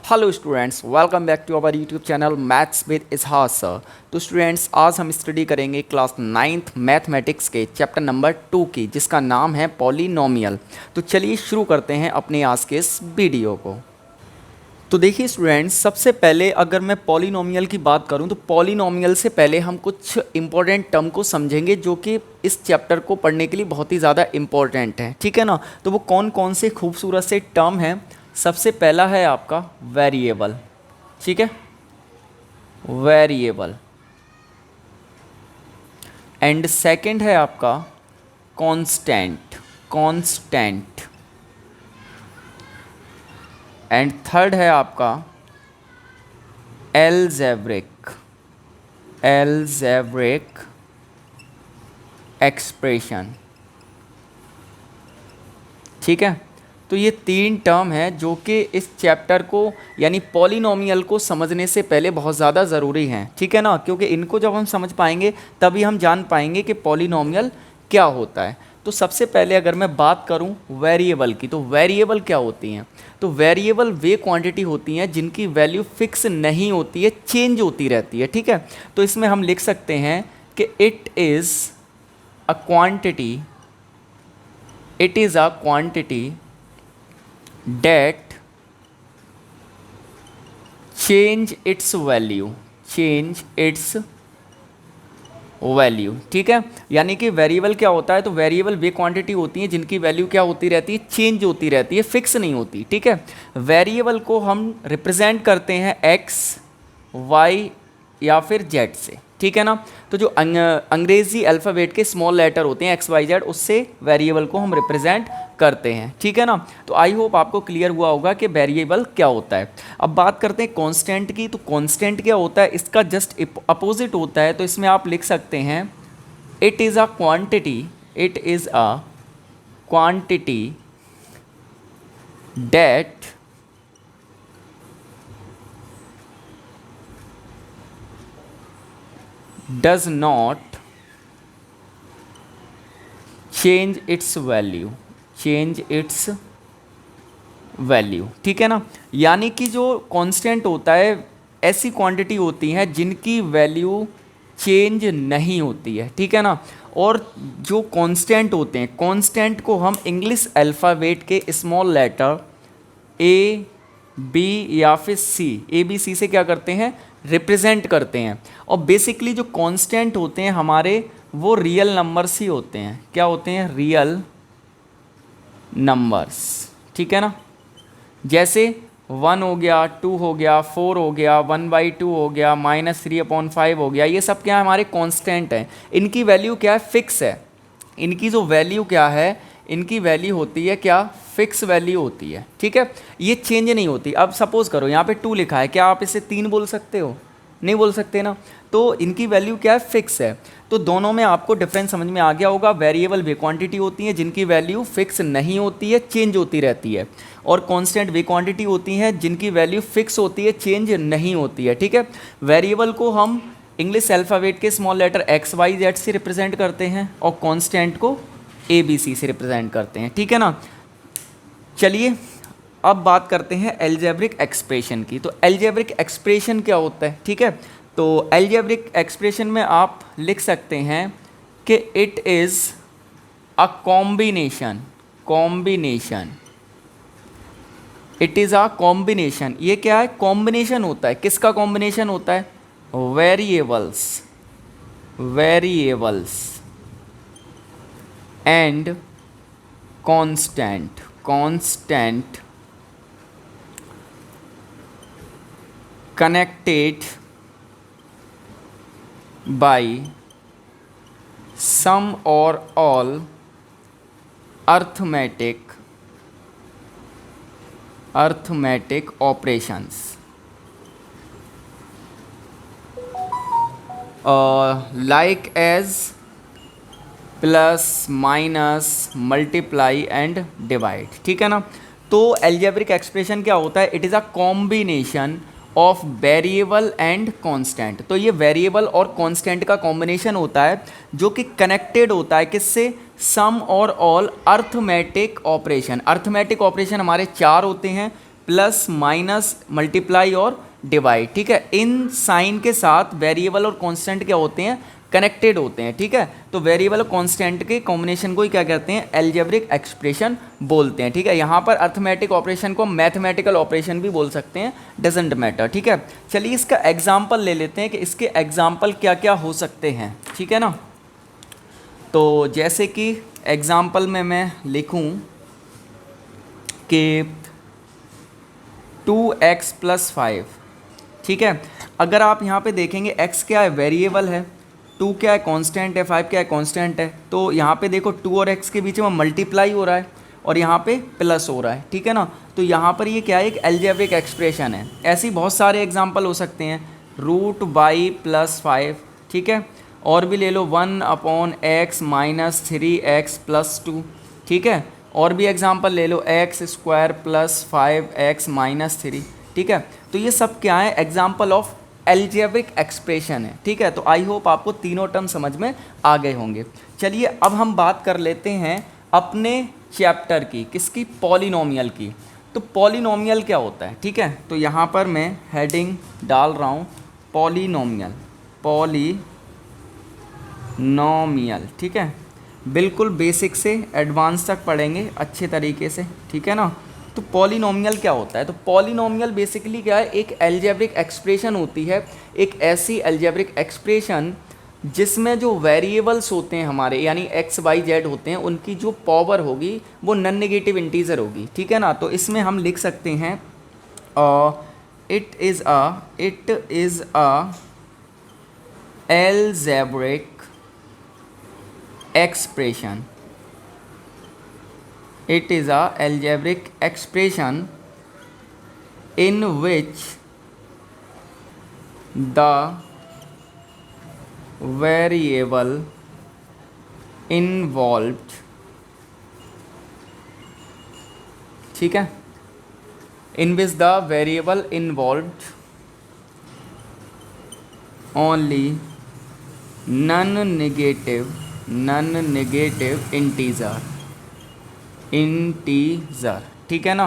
Hello students, welcome back to our YouTube channel maths with Ishas sir. तो students, आज हम study करेंगे class 9th mathematics के chapter number 2 की, जिसका नाम है पॉलिनोमियल। तो चलिए शुरू करते हैं अपने आज के इस वीडियो को। तो देखिए स्टूडेंट्स, सबसे पहले अगर मैं पॉलिनोमियल की बात करूं तो पॉलिनोमियल से पहले हम कुछ इंपॉर्टेंट टर्म को समझेंगे जो कि इस चैप्टर को पढ़ने के लिए बहुत ही ज़्यादा इंपॉर्टेंट है, ठीक है ना। तो वो कौन कौन से खूबसूरत से टर्म हैं। सबसे पहला है आपका वेरिएबल, ठीक है, वेरिएबल। एंड सेकंड है आपका कांस्टेंट, कांस्टेंट। एंड थर्ड है आपका एलजेब्रिक, एलजेब्रिक एक्सप्रेशन, ठीक है। तो ये तीन टर्म है जो कि इस चैप्टर को यानी पॉलिनोमियल को समझने से पहले बहुत ज़्यादा ज़रूरी हैं, ठीक है ना, क्योंकि इनको जब हम समझ पाएंगे तभी हम जान पाएंगे कि पॉलिनोमियल क्या होता है। तो सबसे पहले अगर मैं बात करूं वेरिएबल की, तो वेरिएबल क्या होती हैं। तो वेरिएबल वे क्वांटिटी होती हैं जिनकी वैल्यू फिक्स नहीं होती है, चेंज होती रहती है, ठीक है। तो इसमें हम लिख सकते हैं कि it is a quantity, it is a quantity that change its value, change its value, ठीक है। यानी कि वेरिएबल क्या होता है, तो वेरिएबल वे क्वांटिटी होती है जिनकी वैल्यू क्या होती रहती है, चेंज होती रहती है, फिक्स नहीं होती, ठीक है। वेरिएबल को हम रिप्रेजेंट करते हैं एक्स, वाई या फिर जेड से, ठीक है ना। तो जो अंग्रेजी अल्फ़ाबेट के स्मॉल लेटर होते हैं एक्स वाई जेड, उससे वेरिएबल को हम रिप्रेजेंट करते हैं, ठीक है ना। तो आई होप आपको क्लियर हुआ होगा कि वेरिएबल क्या होता है। अब बात करते हैं कांस्टेंट की। तो कांस्टेंट क्या होता है, इसका जस्ट अपोजिट होता है। तो इसमें आप लिख सकते हैं it is a quantity, it is a quantity that does not change its value, change its value, ठीक है ना। यानी कि जो कांस्टेंट होता है ऐसी क्वांटिटी होती हैं जिनकी वैल्यू चेंज नहीं होती है, ठीक है ना। और जो कांस्टेंट होते हैं, कांस्टेंट को हम इंग्लिश अल्फ़ाबेट के स्मॉल लेटर ए, बी या फिर सी, ए बी सी से क्या करते हैं, रिप्रेजेंट करते हैं। और बेसिकली जो कांस्टेंट होते हैं हमारे, वो रियल नंबर्स ही होते हैं। क्या होते हैं, रियल नंबर्स, ठीक है ना। जैसे 1 हो गया, 2 हो गया, 4 हो गया, 1/2 हो गया, -3/5 हो गया, ये सब क्या है, हमारे कांस्टेंट हैं। इनकी वैल्यू क्या है, फिक्स है। इनकी जो वैल्यू क्या है, इनकी वैल्यू होती है क्या, फिक्स वैल्यू होती है, ठीक है। ये चेंज नहीं होती। अब सपोज करो यहाँ पे 2 लिखा है, क्या आप इसे 3 बोल सकते हो, नहीं बोल सकते ना। तो इनकी वैल्यू क्या है, फिक्स है। तो दोनों में आपको डिफरेंस समझ में आ गया होगा। वेरिएबल वे क्वांटिटी होती हैं जिनकी वैल्यू फिक्स नहीं होती है, चेंज होती रहती है। और कांस्टेंट वे क्वांटिटी होती हैं जिनकी वैल्यू फिक्स होती है, चेंज नहीं होती है, ठीक है। वेरिएबल को हम इंग्लिश अल्फ़ाबेट के small letter x y z से रिप्रेजेंट करते हैं और कांस्टेंट को ए बी सी से रिप्रेजेंट करते हैं, ठीक है ना। चलिए अब बात करते हैं एलजेब्रिक एक्सप्रेशन की। तो एलजेब्रिक एक्सप्रेशन क्या होता है, ठीक है। तो एलजेब्रिक एक्सप्रेशन में आप लिख सकते हैं कि it is a combination, combination, it is a combination. ये क्या है, कॉम्बिनेशन होता है। किसका कॉम्बिनेशन होता है, variables, variables and constant, constant connected by some or all arithmetic, arithmetic operations, like as plus, minus, multiply and divide, ठीक है ना। तो एल्जेब्रिक एक्सप्रेशन क्या होता है, it is a combination of variable and constant. तो ये वेरिएबल और कांस्टेंट का कॉम्बिनेशन होता है जो कि कनेक्टेड होता है किससे, सम और all arithmetic operation. Arithmetic operation हमारे चार होते हैं, प्लस माइनस मल्टीप्लाई और डिवाइड, ठीक है। इन साइन के साथ वेरिएबल और कांस्टेंट क्या होते हैं, कनेक्टेड होते हैं, ठीक है। तो वेरिएबल और कांस्टेंट के कॉम्बिनेशन को ही क्या कहते हैं, अलजेब्रिक एक्सप्रेशन बोलते हैं, ठीक है। यहाँ पर अर्थमेटिक ऑपरेशन को मैथमेटिकल ऑपरेशन भी बोल सकते हैं, डजेंट मैटर, ठीक है। चलिए इसका एग्जाम्पल ले लेते हैं कि इसके एग्जाम्पल क्या क्या हो सकते हैं, ठीक है ना। तो जैसे कि एग्जाम्पल में मैं लिखूँ कि 2x + 5, ठीक है। अगर आप यहाँ पे देखेंगे x क्या है, वेरिएबल है, 2 क्या है, कांस्टेंट है, 5 क्या है, कांस्टेंट है। तो यहाँ पे देखो 2 और x के बीच में मल्टीप्लाई हो रहा है और यहाँ पे प्लस हो रहा है, ठीक है ना। तो यहाँ पर ये क्या है, एक अलजेब्रिक एक्सप्रेशन है। ऐसी बहुत सारे एग्जाम्पल हो सकते हैं, √y + 5, ठीक है। और भी ले लो 1/x - 3x + 2, ठीक है। और भी एग्जाम्पल ले लो x² + 5x - 3, ठीक है। तो ये सब क्या है, एग्जाम्पल ऑफ अलजेब्रिक एक्सप्रेशन है, ठीक है। तो आई होप आपको तीनों टर्म समझ में आ गए होंगे। चलिए अब हम बात कर लेते हैं अपने चैप्टर की, किसकी, पॉलिनोमियल की। तो पॉलिनोमियल क्या होता है, ठीक है। तो यहाँ पर मैं हेडिंग डाल रहा हूँ पॉलिनोमियल, पॉलिनोमियल, ठीक है। बिल्कुल बेसिक से एडवांस तक पढ़ेंगे अच्छे तरीके से, ठीक है ना। तो पॉलिनोमियल क्या होता है, तो पॉलिनोमियल बेसिकली क्या है, एक अलजेब्रिक एक्सप्रेशन होती है, एक ऐसी अलजेब्रिक एक्सप्रेशन जिसमें जो वेरिएबल्स होते हैं हमारे, यानी x y z होते हैं, उनकी जो पावर होगी वो नॉन नेगेटिव इंटीजर होगी, ठीक है ना। तो इसमें हम लिख सकते हैं it is a algebraic expression. It is a algebraic expression in which the variable involved, ठीक है, in which the variable involved only non-negative integer, ठीक है ना।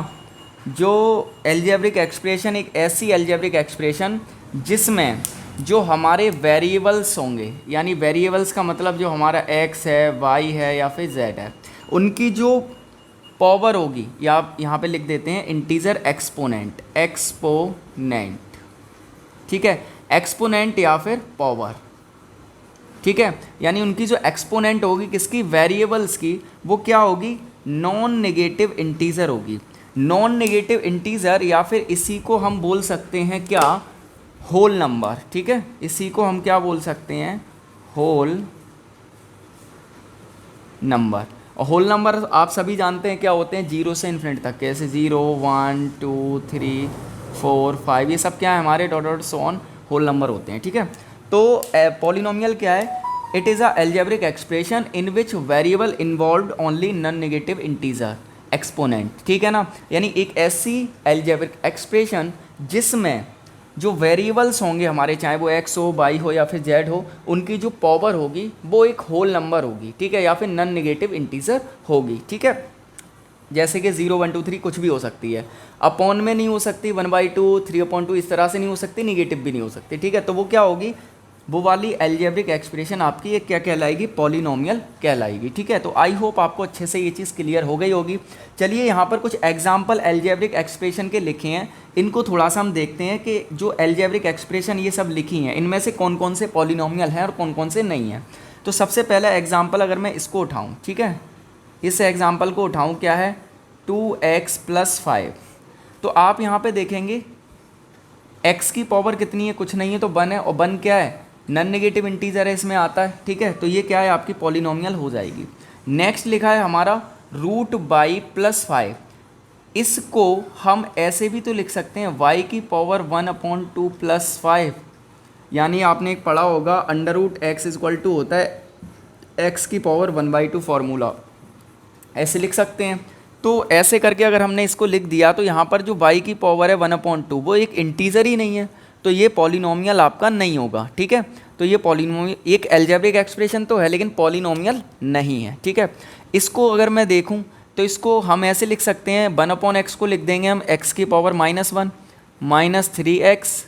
जो अलजेब्रिक एक्सप्रेशन, एक ऐसी अलजेब्रिक एक्सप्रेशन जिसमें जो हमारे वेरिएबल्स होंगे, यानी वेरिएबल्स का मतलब जो हमारा x है, y है या फिर z है, उनकी जो पावर होगी, या यहाँ पे लिख देते हैं इंटीजर एक्सपोनेंट, ठीक है, एक्सपोनेंट या फिर पावर, ठीक है। यानी उनकी जो एक्सपोनेंट होगी किसकी, वेरिएबल्स की, वो क्या होगी, नॉन नेगेटिव इंटीजर होगी। नॉन नेगेटिव इंटीजर, या फिर इसी को हम बोल सकते हैं क्या, होल नंबर, ठीक है। इसी को हम क्या बोल सकते हैं, होल नंबर। और होल नंबर आप सभी जानते हैं क्या होते हैं, 0 से इन्फिनिटी तक, कैसे 0 1 2 3 4 5, ये सब क्या है, हमारे dot dot so on whole number होते हैं, ठीक है। तो पॉलिनोमियल क्या है, it is a algebraic expression in which variable involved only non negative integer exponent, ठीक है ना। यानी एक ऐसी अलजेब्रिक एक्सप्रेशन जिसमें जो वेरिएबल्स होंगे हमारे, चाहे वो x हो, y हो या फिर z हो, उनकी जो पावर होगी वो एक होल नंबर होगी, ठीक है, या फिर नॉन नेगेटिव इंटीजर होगी, ठीक है। जैसे कि 0 1 2 3 कुछ भी हो सकती है, अपॉन में नहीं हो सकती, 1/2 3/2 इस तरह से नहीं हो सकती, निगेटिव भी नहीं हो सकती, ठीक है। तो वो क्या होगी, वो वाली अलजेब्रिक एक्सप्रेशन आपकी एक क्या कहलाएगी, पॉलिनोमियल कहलाएगी, ठीक है। तो आई होप आपको अच्छे से ये चीज़ क्लियर हो गई होगी। चलिए यहाँ पर कुछ एग्जाम्पल अलजेब्रिक एक्सप्रेशन के लिखे हैं, इनको थोड़ा सा हम देखते हैं कि जो अलजेब्रिक एक्सप्रेशन ये सब लिखी हैं, इनमें से कौन कौन से पॉलिनोमियल हैं और कौन कौन से नहीं हैं। तो सबसे पहला एग्जाम्पल अगर मैं इसको उठाऊँ, ठीक है, इस एग्जाम्पल को उठाऊँ, क्या है, 2x + 5। तो आप यहाँ पे देखेंगे x की पावर कितनी है, कुछ नहीं है, तो 1 है, और 1 क्या है, नॉन नेगेटिव इंटीजर है, इसमें आता है, ठीक है। तो ये क्या है, आपकी पॉलिनोमियल हो जाएगी। नेक्स्ट लिखा है हमारा √y + 5। इसको हम ऐसे भी तो लिख सकते हैं, y की पावर 1/2 + 5, यानी आपने एक पढ़ा होगा √x = होता है x की पावर 1/2 फार्मूला, ऐसे लिख सकते हैं। तो ऐसे करके अगर हमने इसको लिख दिया, तो यहाँ पर जो y की पावर है 1/2, वो एक इंटीजर ही नहीं है, तो ये पॉलिनोमियल आपका नहीं होगा, ठीक है। तो ये पॉलिनोमियल एक अलजेब्रिक एक्सप्रेशन तो है, लेकिन पॉलिनोमियल नहीं है, ठीक है। इसको अगर मैं देखूं तो इसको हम ऐसे लिख सकते हैं 1/x को लिख देंगे हम x की पावर -1 -3x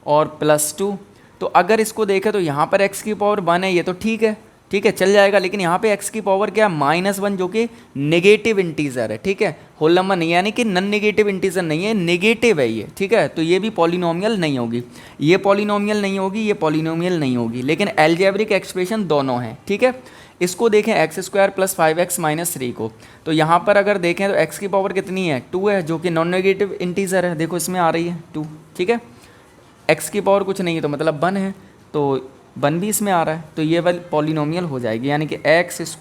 और +2। तो अगर इसको देखें तो यहाँ पर x की पावर 1 है, ये तो ठीक है चल जाएगा, लेकिन यहाँ पे x की पावर क्या है -1 जो कि नेगेटिव इंटीजर है, ठीक है, होल नंबर नहीं है, यानी कि नॉन नेगेटिव इंटीजर नहीं है, नेगेटिव है ये, ठीक है। तो ये भी पॉलिनोमियल नहीं होगी, ये पॉलिनोमियल नहीं होगी, ये पॉलिनोमियल नहीं होगी, लेकिन अलजेब्रिक एक्सप्रेशन दोनों हैं, ठीक है। इसको देखें x² + 5x - 3 को, तो यहाँ पर अगर देखें तो x की पावर कितनी है 2 है, जो कि नॉन नेगेटिव इंटीजर है, देखो इसमें आ रही है 2, ठीक है। x की पावर कुछ नहीं है तो मतलब 1 है, तो 1 भी इसमें आ रहा है, तो ये वाली पॉलिनोमियल हो जाएगी, यानी कि x²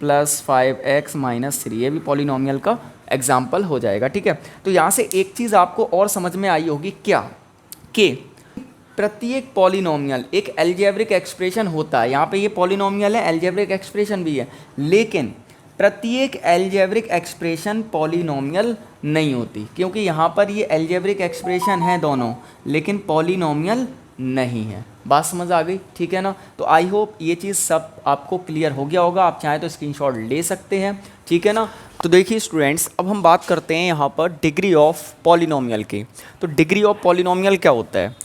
+ 5x - 3, ये भी पॉलिनोमियल का एग्जाम्पल हो जाएगा, ठीक है। तो यहाँ से एक चीज़ आपको और समझ में आई होगी क्या, कि प्रत्येक पॉलिनोमियल एक अलजेब्रिक एक्सप्रेशन होता है। यहाँ पे ये पॉलिनोमियल है, अलजेब्रिक एक्सप्रेशन भी है, लेकिन प्रत्येक अलजेब्रिक एक्सप्रेशन पॉलिनोमियल नहीं होती, क्योंकि यहाँ पर ये अलजेब्रिक एक्सप्रेशन है दोनों, लेकिन पॉलिनोमियल नहीं है। बात समझ आ गई, ठीक है ना। तो आई होप ये चीज़ सब आपको क्लियर हो गया होगा, आप चाहें तो स्क्रीनशॉट ले सकते हैं, ठीक है ना। तो देखिए स्टूडेंट्स, अब हम बात करते हैं यहाँ पर डिग्री ऑफ पॉलिनोमियल की। तो डिग्री ऑफ पॉलिनोमियल क्या होता है,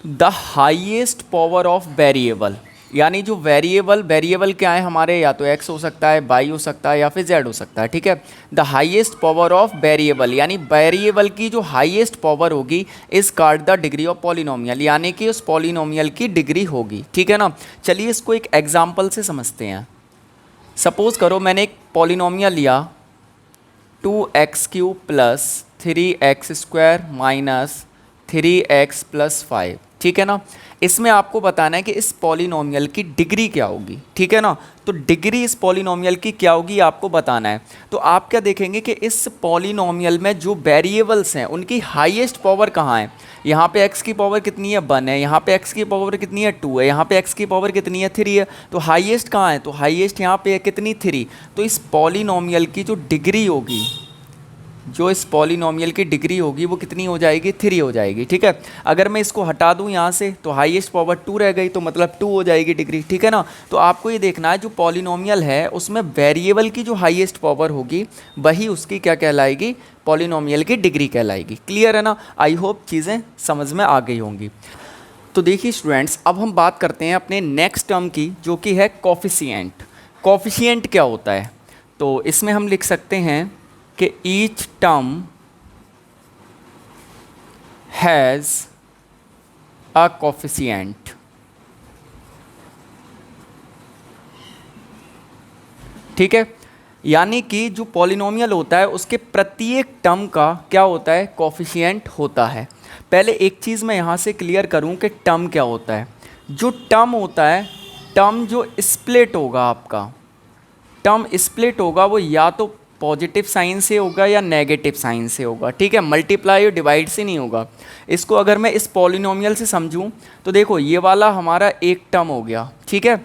the highest power of variable, यानी जो वेरिएबल क्या है हमारे, या तो x हो सकता है, y हो सकता है, या फिर z हो सकता है, ठीक है। The highest power of variable, यानी वेरिएबल की जो हाईएस्ट पावर होगी is called the degree of polynomial, यानी कि उस पॉलिनोमियल की डिग्री होगी, ठीक है ना। चलिए इसको एक एग्जाम्पल से समझते हैं। सपोज करो मैंने एक पॉलिनोमियल लिया 2x³ + 3x² - 3x + 5, ठीक है ना। इसमें आपको बताना है कि इस पॉलिनोमियल की डिग्री क्या होगी, ठीक है ना। तो डिग्री इस पॉलिनोमियल की क्या होगी आपको बताना है। तो आप क्या देखेंगे कि इस पॉलिनोमियल में जो वेरिएबल्स हैं उनकी हाईएस्ट पावर कहाँ है। यहाँ पे x की पावर कितनी है 1 है, यहाँ पे x की पावर कितनी है 2 है, यहाँ पे x की पावर कितनी है 3 है। तो हाईएस्ट कहाँ है, तो हाईएस्ट यहाँ पे है कितनी 3। तो इस पॉलिनोमियल की जो डिग्री होगी, जो इस पॉलिनोमियल की डिग्री होगी वो कितनी हो जाएगी 3 हो जाएगी, ठीक है। अगर मैं इसको हटा दूं यहाँ से तो हाईएस्ट पावर 2 रह गई, तो मतलब 2 हो जाएगी डिग्री, ठीक है ना। तो आपको ये देखना है जो पॉलिनोमियल है उसमें वेरिएबल की जो हाईएस्ट पावर होगी वही उसकी क्या कहलाएगी, पॉलिनोमियल की डिग्री कहलाएगी। क्लियर है ना। आई होप चीज़ें समझ में आ गई होंगी। तो देखिए स्टूडेंट्स, अब हम बात करते हैं अपने नेक्स्ट टर्म की, जो कि है कोफिशिएंट। कोफिशिएंट क्या होता है, तो इसमें हम लिख सकते हैं कि each term has a coefficient, ठीक है। यानी कि जो पॉलिनोमियल होता है उसके प्रत्येक टर्म का क्या होता है, कोफिशिएंट होता है। पहले एक चीज़ मैं यहाँ से क्लियर करूँ कि टर्म क्या होता है। जो टर्म होता है, टर्म जो स्प्लिट होगा आपका, टर्म स्प्लिट होगा वो या तो पॉजिटिव साइन से होगा या नेगेटिव साइन से होगा, ठीक है। मल्टीप्लाई और डिवाइड से नहीं होगा। इसको अगर मैं इस पॉलिनोमियल से समझूं तो देखो ये वाला हमारा एक टर्म हो गया, ठीक है,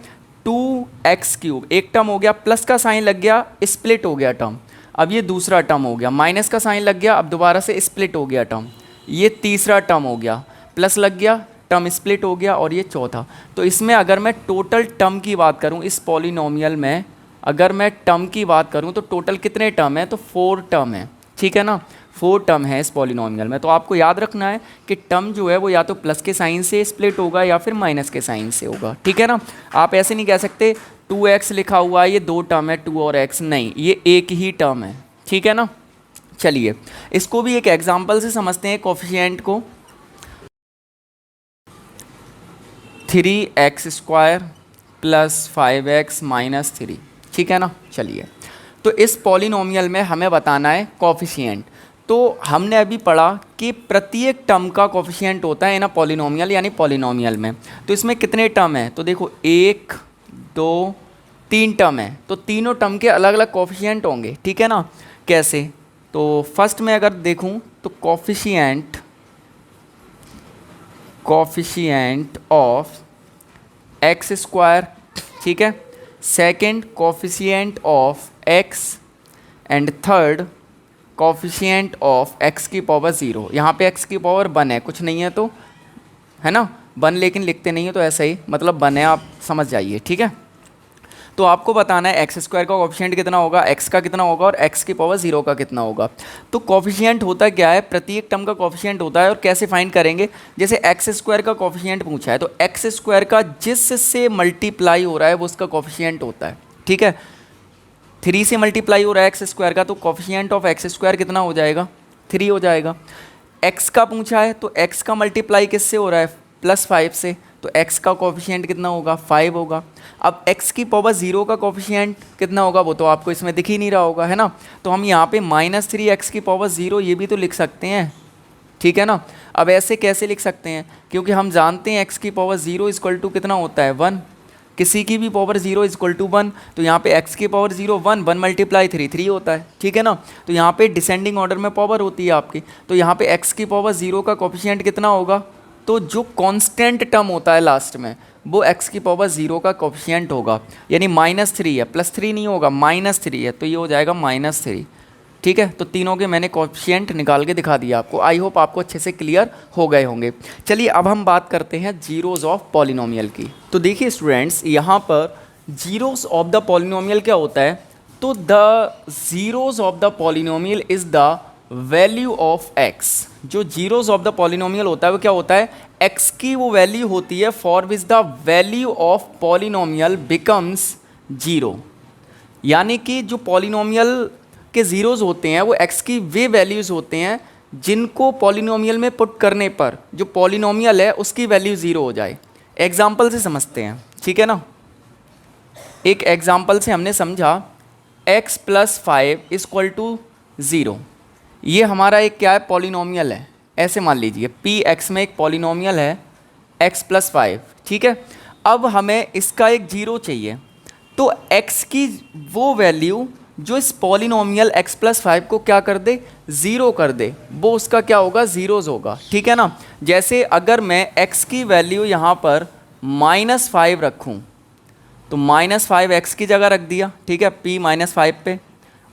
2x³ एक टर्म हो गया, प्लस का साइन लग गया, स्प्लिट हो गया टर्म। अब ये दूसरा टर्म हो गया, माइनस का साइन लग गया, अब दोबारा से स्प्लिट हो गया टर्म। ये तीसरा टर्म हो गया, प्लस लग गया, टर्म स्प्लिट हो गया, और ये चौथा। तो इसमें अगर मैं टोटल टर्म की बात करूँ इस पॉलिनोमियल में, अगर मैं टर्म की बात करूं तो टोटल कितने टर्म है, तो 4 टर्म है, ठीक है ना। 4 टर्म है इस पॉलिनोमियल में। तो आपको याद रखना है कि टर्म जो है वो या तो प्लस के साइन से स्प्लिट होगा या फिर माइनस के साइन से होगा, ठीक है ना। आप ऐसे नहीं कह सकते 2x लिखा हुआ है ये 2 टर्म है 2 और x, नहीं, ये एक ही टर्म है, ठीक है ना। चलिए इसको भी एक एग्जाम्पल से समझते हैं कोफिशिएंट को। 3x² + 5x - 3, ठीक है ना। चलिए तो इस पॉलिनोमियल में हमें बताना है कोफिशिएंट। तो हमने अभी पढ़ा कि प्रत्येक टर्म का कोफिशिएंट होता है ना पॉलिनोमियल, यानी पॉलिनोमियल में। तो इसमें कितने टर्म है, तो देखो 1 2 3 टर्म है, तो तीनों टर्म के अलग अलग कोफिशिएंट होंगे, ठीक है ना। कैसे, तो फर्स्ट में अगर देखूं तो कोफिशिएंट ऑफ x², ठीक है, second coefficient of x, and third coefficient of x की पावर 0। यहाँ पे x की पावर 1 है, कुछ नहीं है तो, है ना 1, लेकिन लिखते नहीं है तो ऐसा ही मतलब 1 है, आप समझ जाइए, ठीक है। तो आपको बताना है एक्स स्क्वायर का कोफिशिएंट कितना होगा, एक्स का कितना होगा और एक्स की पावर 0 का कितना होगा। तो कोफिशिएंट होता क्या है, प्रत्येक टर्म का कोफिशिएंट होता है। और कैसे फाइंड करेंगे, जैसे एक्स स्क्वायर का कोफिशिएंट पूछा है तो एक्स स्क्वायर का जिससे मल्टीप्लाई हो रहा है वो उसका कोफिशिएंट होता है। ठीक है, 3 से मल्टीप्लाई हो रहा है एक्स स्क्वायर का, तो कोफिशिएंट ऑफ एक्स स्क्वायर कितना हो जाएगा, 3 हो जाएगा। एक्स का पूछा है तो एक्स का मल्टीप्लाई किससे हो रहा है, +5 से, तो एक्स का कोफिशिएंट कितना होगा, 5 होगा। अब एक्स की पावर 0 का कोफिशिएंट कितना होगा वो तो आपको इसमें दिख ही नहीं रहा होगा, है ना। तो हम यहाँ पे -3 एक्स की पावर 0 ये भी तो लिख सकते हैं, ठीक है ना। अब ऐसे कैसे लिख सकते हैं, क्योंकि हम जानते हैं एक्स की पावर 0 इक्वल टू कितना होता है, 1। किसी की भी पावर 0 इक्वल टू 1, तो यहाँ पे x की पावर 0 1, 1 मल्टीप्लाई 3 3 होता है, ठीक है ना। तो यहाँ पे डिसेंडिंग ऑर्डर में पावर होती है आपकी, तो यहाँ पे x की पावर 0 का कोफिशिएंट कितना होगा, तो जो कांस्टेंट टर्म होता है लास्ट में वो x की पावर 0 का कोफिशिएंट होगा, यानी -3 है, +3 नहीं होगा, -3 है, तो ये हो जाएगा -3। ठीक है, तो तीनों के मैंने कोफिशिएंट निकाल के दिखा दिया आपको। आई होप आपको अच्छे से क्लियर हो गए होंगे। चलिए अब हम बात करते हैं जीरोस ऑफ पॉलिनोमियल की। तो देखिए स्टूडेंट्स, यहाँ पर जीरोस ऑफ द पॉलिनोमियल क्या होता है, तो the zeros of the polynomial is the value of x। जो जीरोस ऑफ द पॉलिनोमियल होता है वो क्या होता है, x की वो वैल्यू होती है for which the value of polynomial becomes 0। यानी कि जो पॉलिनोमियल के ज़ीरोज़ होते हैं वो x की वे वैल्यूज़ होते हैं जिनको पॉलिनोमियल में पुट करने पर जो पॉलिनोमियल है उसकी वैल्यू 0 हो जाए। एग्जाम्पल से समझते हैं, ठीक है ना। एक एग्जाम्पल से हमने समझा x + 5 = 0। ये हमारा एक क्या है, पॉलिनोमियल है। ऐसे मान लीजिए Px में एक पॉलिनोमियल है x + 5, ठीक है। अब हमें इसका एक 0 चाहिए, तो x की वो वैल्यू जो इस पॉलिनोमियल x + 5 को क्या कर दे, 0 कर दे, वो उसका क्या होगा, ज़ीरोज़ होगा, ठीक है ना। जैसे अगर मैं x की वैल्यू यहाँ पर -5 रखूँ तो -5 x की जगह रख दिया, ठीक है, p -5 पे,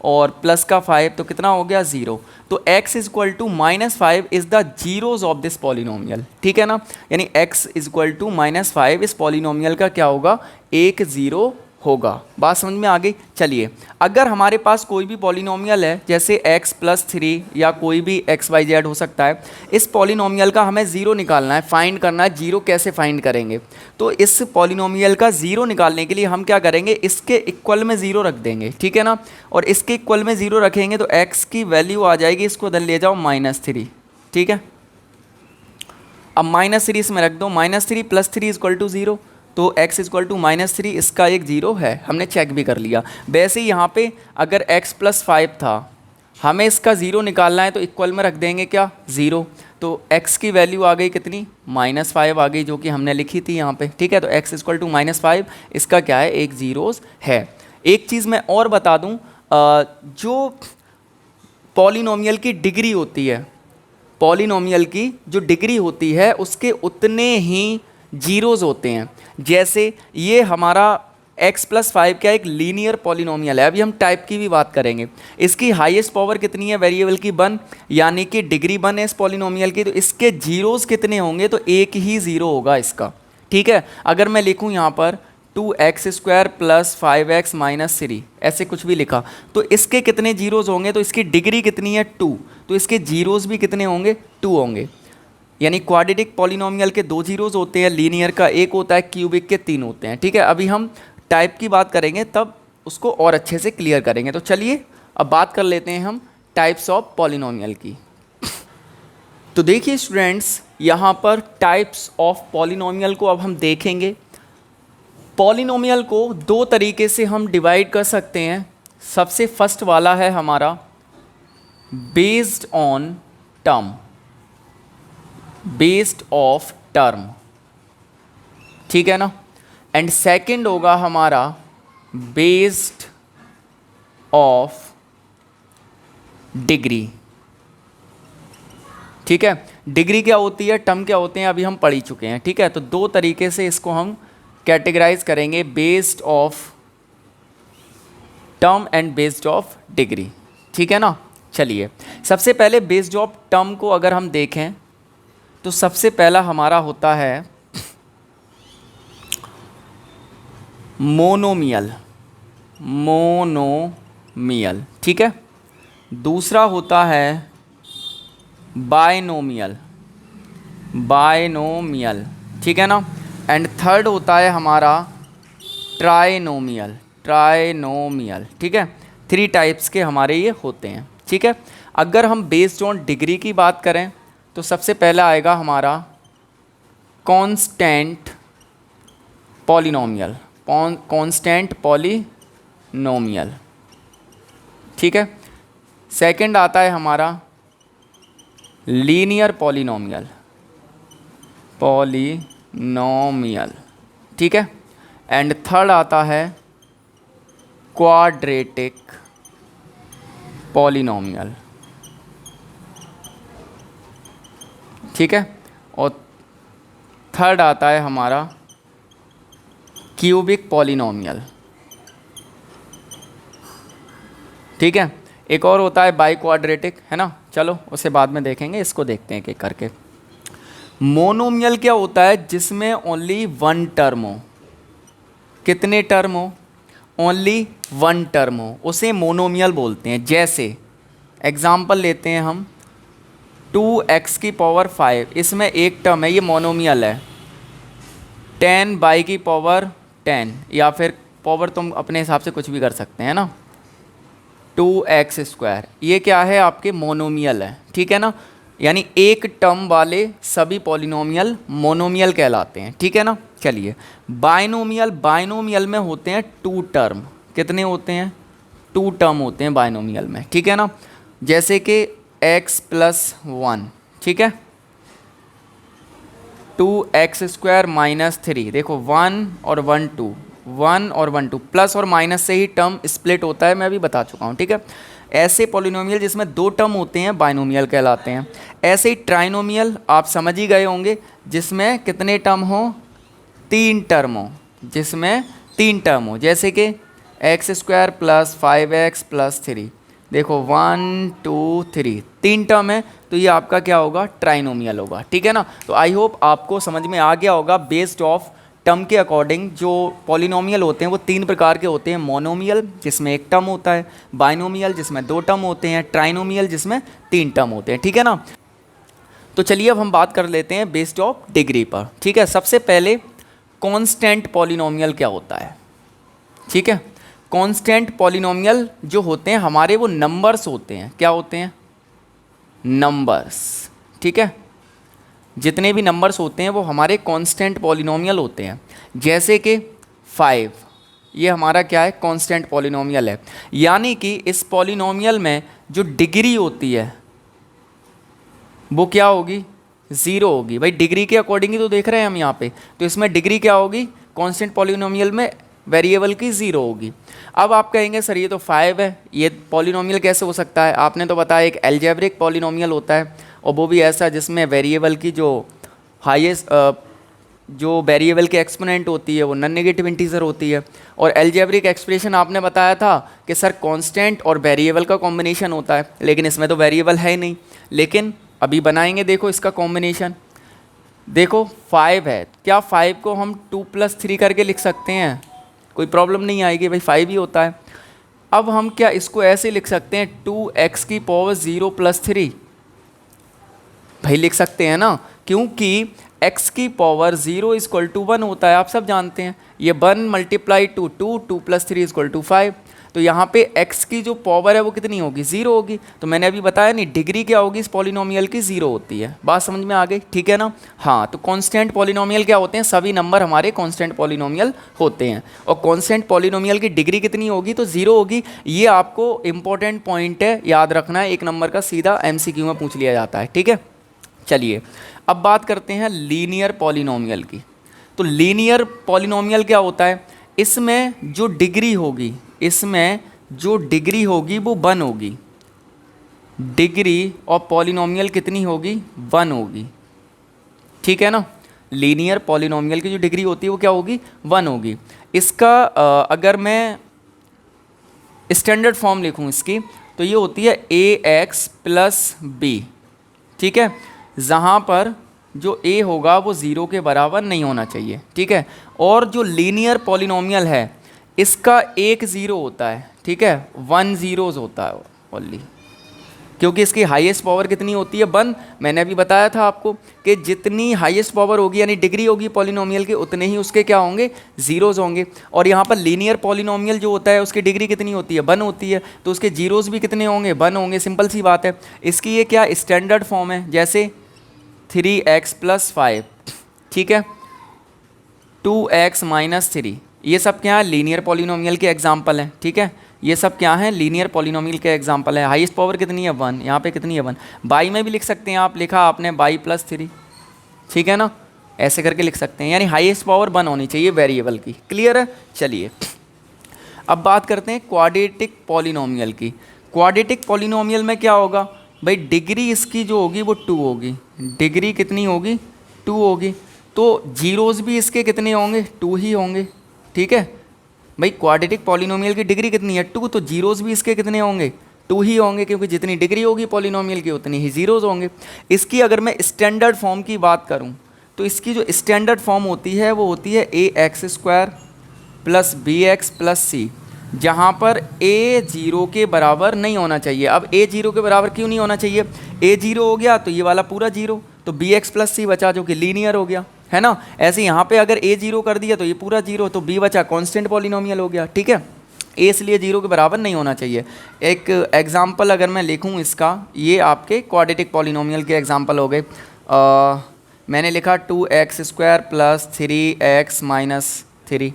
और प्लस का 5 तो कितना हो गया, 0। तो x = -5 is the zeros of this polynomial, ठीक है ना। यानी x = -5 इस पॉलिनोमियल का क्या होगा, एक 0 होगा। बात समझ में आ गई। चलिए अगर हमारे पास कोई भी पॉलिनोमियल है जैसे x + 3 या कोई भी xyz हो सकता है, इस पॉलिनोमियल का हमें 0 निकालना है, फाइंड करना है। 0 कैसे फाइंड करेंगे, तो इस पॉलिनोमियल का 0 निकालने के लिए हम क्या करेंगे, इसके इक्वल में 0 रख देंगे, ठीक है ना। और इसके इक्वल में 0 रखेंगे तो x की वैल्यू आ जाएगी, इसको इधर ले जाओ -3, ठीक है। अब -3 इसमें रख दो, -3 + 3 = 0, तो x = -3 इसका एक 0 है, हमने चेक भी कर लिया। वैसे ही यहाँ पे अगर x + 5 था, हमें इसका 0 निकालना है तो इक्वल में रख देंगे क्या, 0। तो x की वैल्यू आ गई कितनी, -5 आ गई, जो कि हमने लिखी थी यहाँ पे, ठीक है। तो x = -5 इसका क्या है, एक 0 है। एक चीज़ मैं और बता दूँ, जो पॉलिनोमियल की डिग्री होती है, पॉलिनोमियल की जो डिग्री होती है उसके उतने ही जीरोज़ होते हैं। जैसे ये हमारा x + 5 क्या एक लीनियर पॉलिनोमियल है। अभी हम टाइप की भी बात करेंगे। इसकी हाईएस्ट पावर कितनी है, वेरिएबल की 1, यानी कि डिग्री 1 है इस पॉलिनोमियल की। तो इसके जीरोज़ कितने होंगे, तो एक ही 0 होगा इसका, ठीक है। अगर मैं लिखूँ यहाँ पर 2x² + 5x - 3, ऐसे कुछ भी लिखा, तो इसके कितने जीरोज़ होंगे, तो इसकी डिग्री कितनी है, 2, तो इसके जीरोज़ भी कितने होंगे, 2 होंगे। यानी क्वाड्रेटिक पॉलिनोमियल के 2 जीरोज़ होते हैं, लीनियर का 1 होता है, क्यूबिक के 3 होते हैं, ठीक है। अभी हम टाइप की बात करेंगे तब उसको और अच्छे से क्लियर करेंगे। तो चलिए अब बात कर लेते हैं हम टाइप्स ऑफ पॉलिनोमियल की। तो देखिए स्टूडेंट्स, यहाँ पर टाइप्स ऑफ पॉलिनोमियल को अब हम देखेंगे। पॉलिनोमियल को 2 तरीके से हम डिवाइड कर सकते हैं। सबसे फर्स्ट वाला है हमारा based on term, based of term, ठीक है ना। एंड सेकंड होगा हमारा बेस्ड ऑफ डिग्री, ठीक है। डिग्री क्या होती है, टर्म क्या होते हैं, अभी हम पढ़ ही चुके हैं, ठीक है। तो 2 तरीके से इसको हम कैटेगराइज करेंगे, based of term and based of degree, ठीक है ना। चलिए सबसे पहले बेस्ड ऑफ टर्म को अगर हम देखें तो सबसे पहला हमारा होता है मोनोमियल, मोनोमियल, ठीक है। दूसरा होता है बायनोमियल, बायनोमियल, ठीक है ना। एंड थर्ड होता है हमारा ट्राइनोमियल, ट्राइनोमियल, ठीक है। 3 टाइप्स के हमारे ये होते हैं, ठीक है। अगर हम बेस्ड ऑन डिग्री की बात करें तो सबसे पहला आएगा हमारा कांस्टेंट पॉलिनोमियल, कांस्टेंट पॉलिनोमियल, ठीक है। सेकंड आता है हमारा लीनियर पॉलिनोमियल, पॉलिनोमियल, ठीक है। एंड थर्ड आता है क्वाड्रेटिक पॉलिनोमियल, ठीक है। और थर्ड आता है हमारा क्यूबिक पॉलिनोमियल, ठीक है। एक और होता है बाई क्वाड्रेटिक, है ना। चलो उसे बाद में देखेंगे, इसको देखते हैं एक एक करके। मोनोमियल क्या होता है? जिसमें ओनली वन टर्म हो। कितने टर्म हो? ओनली वन टर्म हो, उसे मोनोमियल बोलते हैं। जैसे एग्जाम्पल लेते हैं हम 2x⁵, इसमें एक टर्म है, ये मोनोमियल है। 10/10, या फिर पावर तुम अपने हिसाब से कुछ भी कर सकते हैं ना। 2x², ये क्या है? आपके मोनोमियल है, ठीक है ना। यानी एक टर्म वाले सभी पॉलिनोमियल मोनोमियल कहलाते हैं, ठीक है ना। चलिए बायनोमियल, बायनोमियल में होते हैं 2 टर्म। कितने होते हैं? 2 टर्म होते हैं बायनोमियल में, ठीक है ना। जैसे कि x+1, ठीक है। 2x² - 3, देखो 1 और 1 2, 1 और 1 2, प्लस और माइनस से ही टर्म स्प्लिट होता है, मैं अभी बता चुका हूँ, ठीक है। ऐसे पॉलिनोमियल जिसमें 2 टर्म होते हैं बायनोमियल कहलाते हैं। ऐसे ही ट्राइनोमियल आप समझ ही गए होंगे, जिसमें कितने टर्म हो? 3 टर्म हो, जिसमें 3 टर्म हो। जैसे कि x² + 5x + 3, देखो 1 2 3, 3 टर्म है, तो ये आपका क्या होगा? ट्राइनोमियल होगा, ठीक है ना। तो आई होप आपको समझ में आ गया होगा। बेस्ड ऑफ टर्म के अकॉर्डिंग जो पॉलिनोमियल होते हैं वो 3 प्रकार के होते हैं। मोनोमियल जिसमें एक टर्म होता है, बाइनोमियल जिसमें 2 टर्म होते हैं, ट्राइनोमियल जिसमें 3 टर्म होते हैं, ठीक है ना। तो चलिए अब हम बात कर लेते हैं बेस्ड ऑफ डिग्री पर, ठीक है। सबसे पहले कांस्टेंट पॉलिनोमियल क्या होता है, ठीक है। कांस्टेंट पॉलिनोमियल जो होते हैं हमारे, वो नंबर्स होते हैं। क्या होते हैं? नंबर्स, ठीक है। जितने भी नंबर्स होते हैं वो हमारे कांस्टेंट पॉलिनोमियल होते हैं। जैसे कि 5, ये हमारा क्या है? कांस्टेंट पॉलिनोमियल है। यानी कि इस पॉलिनोमियल में जो डिग्री होती है वो क्या होगी? 0 होगी। भाई डिग्री के अकॉर्डिंग ही तो देख रहे हैं हम यहाँ पे, तो इसमें डिग्री क्या होगी? कांस्टेंट पॉलिनोमियल में वेरिएबल की 0 होगी। अब आप कहेंगे सर ये तो 5 है, ये पॉलिनोमियल कैसे हो सकता है? आपने तो बताया एक एल्जेब्रिक पॉलिनोमियल होता है, और वो भी ऐसा जिसमें वेरिएबल की जो हाईएस्ट जो वेरिएबल के एक्सपोनेंट होती है वो नॉन नेगेटिव इंटीजर होती है। और एल्जेब्रिक एक्सप्रेशन आपने बताया था कि सर कांस्टेंट और वेरिएबल का कॉम्बिनेशन होता है, लेकिन इसमें तो वेरिएबल है ही नहीं। लेकिन अभी बनाएंगे, देखो इसका कॉम्बिनेशन। देखो 5 है, क्या 5 को हम 2 + 3 करके लिख सकते हैं? कोई प्रॉब्लम नहीं आएगी, भाई 5 ही होता है। अब हम क्या इसको ऐसे लिख सकते हैं 2x⁻0 + 3? भाई लिख सकते हैं ना, क्योंकि x⁻0 = 1 होता है, आप सब जानते हैं। ये 1 × 2 2, 2 + 3 = 5। तो यहाँ पे x की जो पावर है वो कितनी होगी? 0 होगी। तो मैंने अभी बताया नहीं, डिग्री क्या होगी इस पॉलिनोमियल की? 0 होती है। बात समझ में आ गई, ठीक है ना। हाँ, तो कांस्टेंट पॉलिनोमियल क्या होते हैं? सभी नंबर हमारे कांस्टेंट पॉलिनोमियल होते हैं। और कांस्टेंट पॉलिनोमियल की डिग्री कितनी होगी? तो 0 होगी। ये आपको इंपॉर्टेंट पॉइंट है, याद रखना है। 1 नंबर का सीधा MCQ में पूछ लिया जाता है, ठीक है। चलिए अब बात करते हैं लीनियर पॉलिनोमियल की। तो लीनियर पॉलिनोमियल क्या होता है? इसमें जो डिग्री होगी, इसमें जो डिग्री होगी वो 1 होगी। डिग्री ऑफ पॉलिनोमियल कितनी होगी? 1 होगी, ठीक है ना। लीनियर पॉलिनोमियल की जो डिग्री होती है वो क्या होगी? 1 होगी। इसका अगर मैं स्टैंडर्ड फॉर्म लिखूं इसकी, तो ये होती है ax + b, ठीक है। जहाँ पर जो a होगा वो 0 के बराबर नहीं होना चाहिए, ठीक है। और जो लीनियर पॉलिनोमियल है, इसका एक ज़ीरो होता है, ठीक है, 1 ज़ीरोज़ होता है ओनली, क्योंकि इसकी हाईएस्ट पावर कितनी होती है 1। मैंने अभी बताया था आपको कि जितनी हाईएस्ट पावर होगी यानी डिग्री होगी पॉलिनोमियल के, उतने ही उसके क्या होंगे, ज़ीरोज़ होंगे। और यहाँ पर लीनियर पॉलिनोमियल जो होता है उसकी डिग्री कितनी होती है 1 होती है, तो उसके जीरोज़ भी कितने होंगे 1 होंगे, सिंपल सी बात है। इसकी ये क्या स्टैंडर्ड फॉर्म है, जैसे 3x + 5, ठीक है, 2x - 3, ये सब क्या है लीनियर पॉलिनोमियल के एग्जाम्पल हैं, ठीक है, ये सब क्या है लीनियर पॉलिनोमियल के एग्जाम्पल है। हाईएस्ट पावर कितनी है 1, यहाँ पे कितनी है 1। बाई में भी लिख सकते हैं आप, लिखा आपने बाई + 3, ठीक है ना, ऐसे करके लिख सकते हैं, यानी हाईएस्ट पावर 1 होनी चाहिए वेरिएबल की। क्लियर है। चलिए अब बात करते हैं क्वाड्रेटिक पॉलिनोमियल की। क्वाड्रेटिक पॉलिनोमियल में क्या होगा भाई, डिग्री इसकी जो होगी वो 2 होगी, डिग्री कितनी होगी 2 होगी, तो जीरोज़ भी इसके कितने होंगे 2 ही होंगे, ठीक है भाई। क्वाड्रेटिक पॉलिनोमियल की डिग्री कितनी है 2, तो जीरोज़ भी इसके कितने होंगे 2 ही होंगे, क्योंकि जितनी डिग्री होगी पॉलिनोमियल की उतनी ही जीरोज़ होंगे। इसकी अगर मैं स्टैंडर्ड फॉर्म की बात करूं तो इसकी जो स्टैंडर्ड फॉर्म होती है वो होती है ax² + bx + c, जहाँ पर a 0 के बराबर नहीं होना चाहिए। अब a 0 के बराबर क्यों नहीं होना चाहिए, a 0 हो गया तो ये वाला पूरा 0, तो bx + c बचा जो कि लीनियर हो गया, है ना। ऐसे यहाँ पे अगर a 0 कर दिया तो ये पूरा 0, तो b बचा कांस्टेंट पॉलिनोमियल हो गया, ठीक है। a इसलिए 0 के बराबर नहीं होना चाहिए। एक एग्जाम्पल अगर मैं लिखूँ इसका, ये आपके क्वाड्रेटिक पॉलिनोमियल के एग्जाम्पल हो गए। मैंने लिखा 2x² + 3x - 3,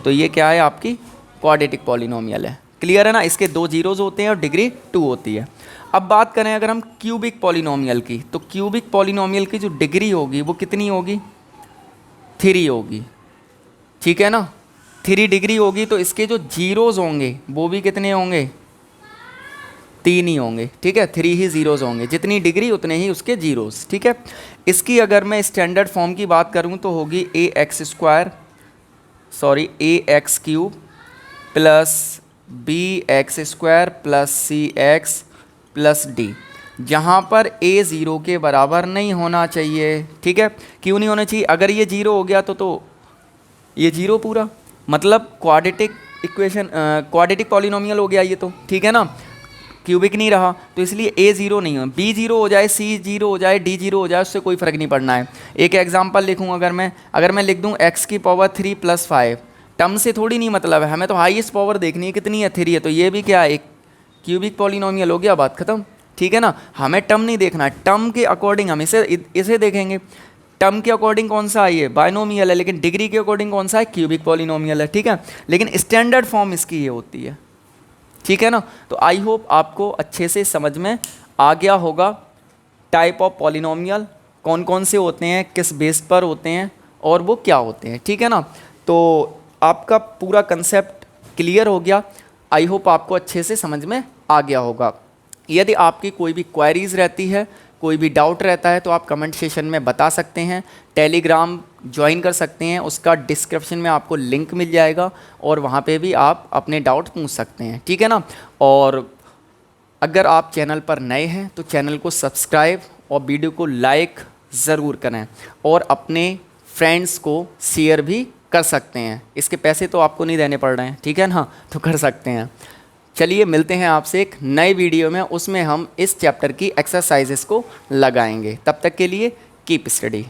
तो ये क्या है आपकी क्वाड्रेटिक पॉलिनोमियल है। क्लियर है ना, इसके 2 जीरोज़ होते हैं और डिग्री 2 होती है। अब बात करें अगर हम क्यूबिक पॉलिनोमियल की, तो क्यूबिक पॉलिनोमियल की जो डिग्री होगी वो कितनी होगी 3 होगी, ठीक है ना, 3 डिग्री होगी, तो इसके जो जीरोज़ होंगे वो भी कितने होंगे 3 ही होंगे, ठीक है, 3 ही जीरोज़ होंगे, जितनी डिग्री उतने ही उसके जीरोज़, ठीक है। इसकी अगर मैं स्टैंडर्ड फॉर्म की बात करूँ तो होगी ax³ + bx² + cx + d, जहाँ पर a 0 के बराबर नहीं होना चाहिए, ठीक है। क्यों नहीं होना चाहिए, अगर ये 0 हो गया तो ये 0 पूरा, मतलब क्वाड्रेटिक इक्वेशन क्वाड्रेटिक पॉलिनोमियल हो गया ये तो, ठीक है ना, क्यूबिक नहीं रहा, तो इसलिए a 0 नहीं हो, b 0 हो जाए, c 0 हो जाए, d 0 हो जाए, उससे कोई फ़र्क नहीं पड़ना है। एक एग्जांपल लिखूँ अगर मैं लिख दूँ x³ 3 + 5, टर्म से थोड़ी नहीं मतलब है, हमें तो हाईएस्ट पावर देखनी है, कितनी है 3 है, तो ये भी क्या है एक क्यूबिक पॉलिनोमियल हो गया, बात खत्म, ठीक है ना। हमें टर्म नहीं देखना है, टर्म के अकॉर्डिंग हम इसे देखेंगे, टर्म के अकॉर्डिंग कौन सा है ये बाइनोमियल है, लेकिन डिग्री के अकॉर्डिंग कौन सा है क्यूबिक पॉलिनोमियल है, ठीक है। लेकिन स्टैंडर्ड फॉर्म इसकी ये होती है, ठीक है ना। तो आई होप आपको अच्छे से समझ में आ गया होगा टाइप ऑफ पॉलिनोमियल कौन कौन से होते हैं, किस बेस पर होते हैं और वो क्या होते हैं, ठीक है ना। तो आपका पूरा कंसेप्ट क्लियर हो गया, आई होप आपको अच्छे से समझ में आ गया होगा। यदि आपकी कोई भी क्वेरीज़ रहती है, कोई भी डाउट रहता है, तो आप कमेंट सेशन में बता सकते हैं। टेलीग्राम ज्वाइन कर सकते हैं, उसका डिस्क्रिप्शन में आपको लिंक मिल जाएगा और वहाँ पे भी आप अपने डाउट पूछ सकते हैं, ठीक है ना। और अगर आप चैनल पर नए हैं तो चैनल को सब्सक्राइब और वीडियो को लाइक ज़रूर करें और अपने फ्रेंड्स को शेयर भी कर सकते हैं। इसके पैसे तो आपको नहीं देने पड़ रहे हैं, ठीक है ना, तो कर सकते हैं। चलिए मिलते हैं आपसे एक नए वीडियो में, उसमें हम इस चैप्टर की एक्सरसाइजेस को लगाएंगे। तब तक के लिए कीप स्टडी।